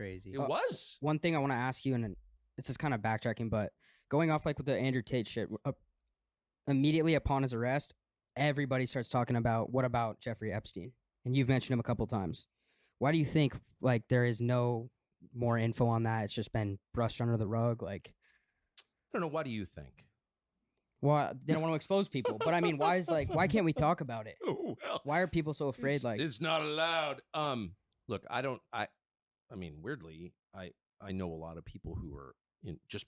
crazy. It was. One thing I want to ask you, and this is kind of backtracking, but going off like with the Andrew Tate shit, immediately upon his arrest, everybody starts talking about what about Jeffrey Epstein, and you've mentioned him a couple times. Why do you think like there is no more info on that? It's just been brushed under the rug. Like, I don't know. What do you think? well, they don't want to expose people, but I mean, why can't we talk about it? Oh, well, Why are people so afraid? it's not allowed. Look, I mean, weirdly, I know a lot of people who are in, just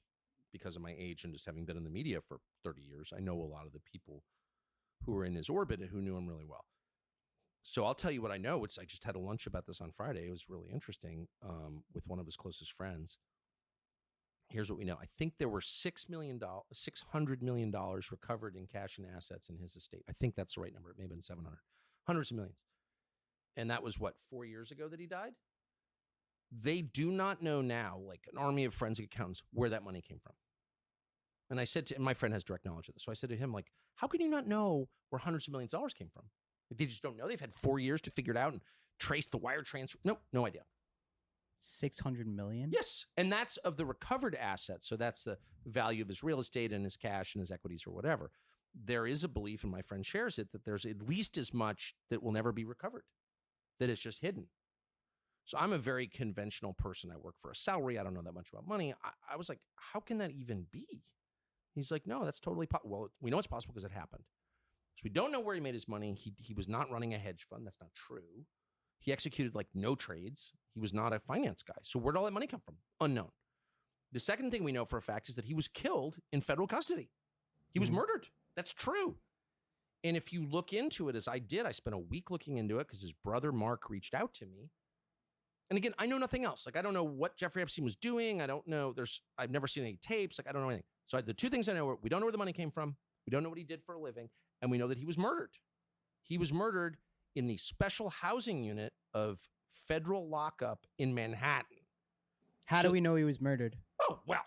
because of my age and just having been in the media for 30 years, I know a lot of the people who are in his orbit and who knew him really well. So I'll tell you what I know, which I just had a lunch about this on Friday. It was really interesting with one of his closest friends. Here's what we know. I think there were $600 million recovered in cash and assets in his estate. I think that's the right number. It may have been 700, hundreds of millions. And that was what, 4 years ago that he died? They do not know now, like an army of forensic accountants, where that money came from. And I said to, and my friend has direct knowledge of this. So I said to him, like, how can you not know where hundreds of millions of dollars came from? Like, they just don't know. They've had 4 years to figure it out and trace the wire transfer. Nope, no idea. 600 million? Yes. And that's of the recovered assets. So that's the value of his real estate and his cash and his equities or whatever. There is a belief, and my friend shares it, that there's at least as much that will never be recovered, that it's just hidden. So I'm a very conventional person. I work for a salary. I don't know that much about money. I was like, how can that even be? He's like, no, that's totally possible. Well, we know it's possible because it happened. So we don't know where he made his money. He was not running a hedge fund. That's not true. He executed like no trades. He was not a finance guy. So where'd all that money come from? Unknown. The second thing we know for a fact is that he was killed in federal custody. He was murdered. That's true. And if you look into it, as I did, I spent a week looking into it because his brother Mark reached out to me. And again, I know nothing else. Like, I don't know what Jeffrey Epstein was doing. I don't know. I've never seen any tapes. Like, I don't know anything. So the two things I know are we don't know where the money came from. We don't know what he did for a living. And we know that he was murdered. He was murdered in the special housing unit of federal lockup in Manhattan. How do we know he was murdered? Oh, well,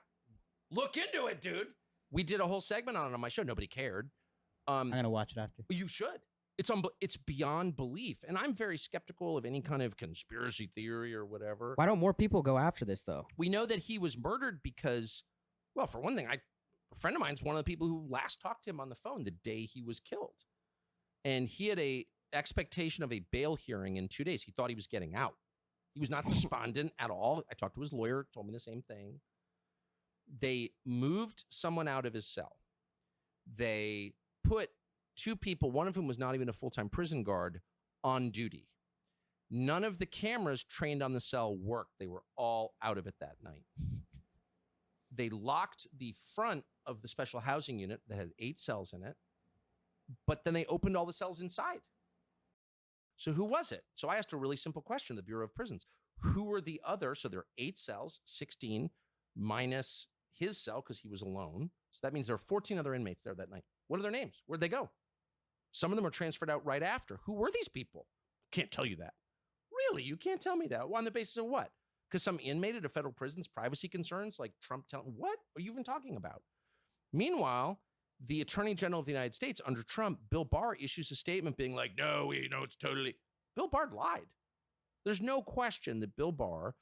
look into it, dude. We did a whole segment on it on my show. Nobody cared. I'm going to watch it after. You should. It's beyond belief. And I'm very skeptical of any kind of conspiracy theory or whatever. Why don't more people go after this, though? We know that he was murdered because, well, for one thing, a friend of mine's one of the people who last talked to him on the phone the day he was killed. And he had a expectation of a bail hearing in 2 days. He thought he was getting out. He was not despondent at all. I talked to his lawyer, told me the same thing. They moved someone out of his cell. They put two people, one of whom was not even a full-time prison guard, on duty. None of the cameras trained on the cell worked. They were all out of it that night. They locked the front of the special housing unit that had 8 cells in it, but then they opened all the cells inside. So who was it? So I asked a really simple question to the Bureau of Prisons. Who were the other? So there are 8 cells, 16 minus his cell because he was alone. So that means there are 14 other inmates there that night. What are their names? Where'd they go? Some of them were transferred out right after. Who were these people? Can't tell you that. Really? You can't tell me that? Well, on the basis of what? Because some inmate at a federal prison's privacy concerns, like Trump telling, what are you even talking about? Meanwhile, the Attorney General of the United States under Trump, Bill Barr, issues a statement being like, no, we know it's totally. Bill Barr lied. There's no question that Bill Barr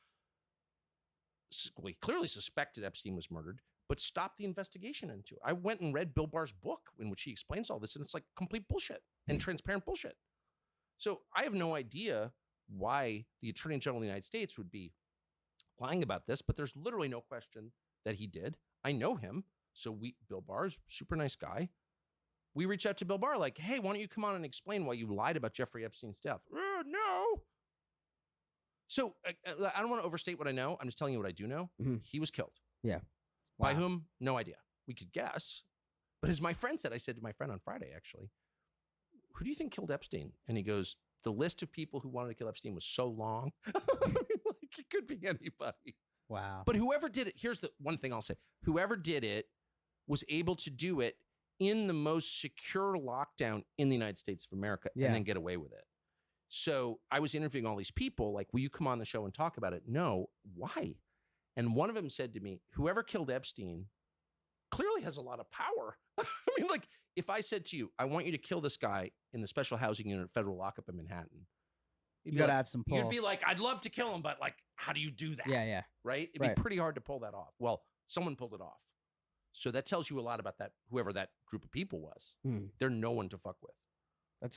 clearly suspected Epstein was murdered, but stopped the investigation into it. I went and read Bill Barr's book in which he explains all this, and it's like complete bullshit and transparent bullshit. So I have no idea why the Attorney General of the United States would be lying about this, but there's literally no question that he did. I know him. So Bill Barr's super nice guy. We reach out to Bill Barr like, hey, why don't you come on and explain why you lied about Jeffrey Epstein's death? No. So I don't want to overstate what I know. I'm just telling you what I do know. Mm-hmm. He was killed. Yeah. By whom? No idea. We could guess. But as my friend said, I said to my friend on Friday, actually, who do you think killed Epstein? And he goes, the list of people who wanted to kill Epstein was so long. It could be anybody. Wow. But whoever did it, here's the one thing I'll say. Whoever did it was able to do it in the most secure lockdown in the United States of America and then get away with it. So I was interviewing all these people, like, will you come on the show and talk about it? No. Why? And one of them said to me, whoever killed Epstein clearly has a lot of power. I mean, like, if I said to you, I want you to kill this guy in the special housing unit, federal lockup in Manhattan, You gotta have some pull. You'd be like, I'd love to kill him, but like, how do you do that? Yeah. Right? It'd Right. be pretty hard to pull that off. Well, someone pulled it off. So that tells you a lot about that, whoever that group of people was. They're no one to fuck with.